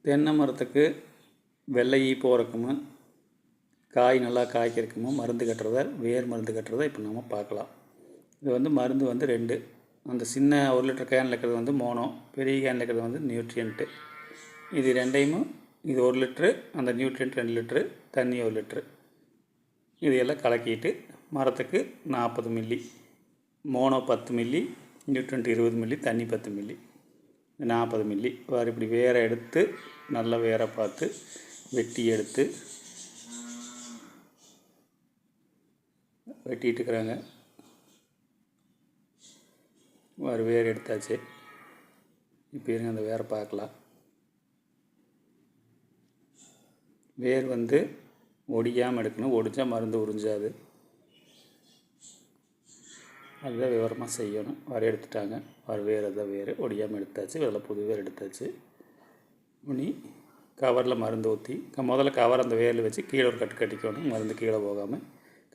தென்னை மரத்துக்கு வெள்ளை ஈ போகிறக்குமோ காய் நல்லா காய்க்கிறதுக்குமோ மருந்து கட்டுறத வேர் மருந்து கட்டுறதை இப்போ நம்ம பார்க்கலாம். இது மருந்து 2. அந்த சின்ன 1 லிட்டர் கேனில் இருக்கிறது மோனோ, பெரிய கேனில் இருக்கிறது நியூட்ரியன்ட்டு. இது ரெண்டையும் இது 1 லிட்ரு, அந்த நியூட்ரியன்ட் 2 லிட்ரு, தண்ணி 1 லிட்ரு, இதையெல்லாம் கலக்கிட்டு மரத்துக்கு 40 milli, mono 10 milli, nutrient 20 milli, தண்ணி 10 மில்லி, 40 மில்லி இப்படி வேரை எடுத்து நல்ல வேரை பார்த்து வெட்டி எடுத்து வெட்டிட்டு இருக்கிறாங்க. வேர் எடுத்தாச்சு. இப்போ இருங்க அந்த வேரை பார்க்கலாம். வேர் ஒடியாமல் எடுக்கணும். ஒடிஞ்சா மருந்து உறிஞ்சாது. அதுதான் விவரமாக செய்யணும். வரை எடுத்துட்டாங்க. வேர் தான் வேர் ஒடியாமல் எடுத்தாச்சு. இதில் புது வேர் எடுத்தாச்சு. இனி கவரில் மருந்து ஊற்றி முதல்ல கவர் அந்த வேரில் வச்சு கீழே ஒரு கட்டு கட்டிக்கணும். மருந்து கீழே போகாமல்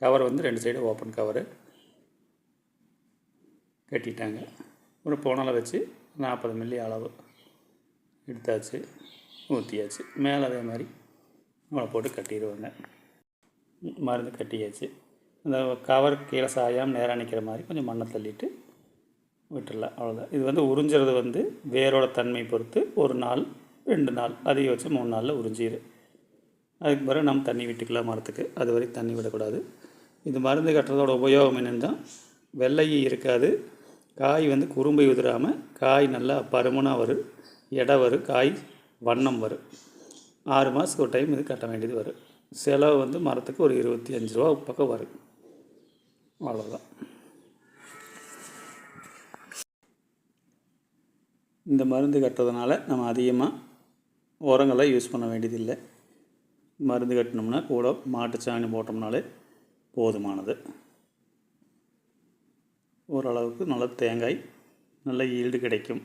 கவர் 2 சைடு ஓப்பன் கவரு கட்டிட்டாங்க. ஒரு புனலை வச்சு 40 மில்லி அளவு எடுத்தாச்சு, ஊற்றியாச்சு. மேலே அதே மாதிரி நம்மளை போட்டு கட்டிடுவாங்க. மருந்து கட்டியாச்சு. அந்த கவர் கீழே சாயாமல் நேராக நிற்கிற மாதிரி கொஞ்சம் மண்ணை தள்ளிட்டு விட்டுடலாம். அவ்வளோதான். இது உறிஞ்சிறது வேரோட தன்மை பொறுத்து 1 நாள் 2 நாள், அதிகபட்சம் 3 நாளில் உறிஞ்சிடு. அதுக்கு பிறகு நம்ம தண்ணி விட்டுக்கலாம் மரத்துக்கு. அது வரைக்கும் தண்ணி விடக்கூடாது. இது மருந்து கட்டுறதோட உபயோகம் என்னென்னா, வெள்ளை இருக்காது, காய் குறும்பை உதிராமல் காய் நல்லா பருமனாக வரும், எடை வரும், காய் வண்ணம் வரும். 6 மாதத்துக்கு ஒரு டைம் இது கட்ட வேண்டியது வரும். செலவு மரத்துக்கு ஒரு 25 ரூபா பக்கம் வரும். அவ்வளோதான். இந்த மருந்து கட்டுறதுனால நம்ம அதிகமாக உரங்களை யூஸ் பண்ண வேண்டியதில்லை. மருந்து கட்டினோம்னா கூட மாட்டுச்சாணி போட்டோம்னாலே போதுமானது. ஓரளவுக்கு நல்ல தேங்காய் நல்ல ஈல்டு கிடைக்கும்.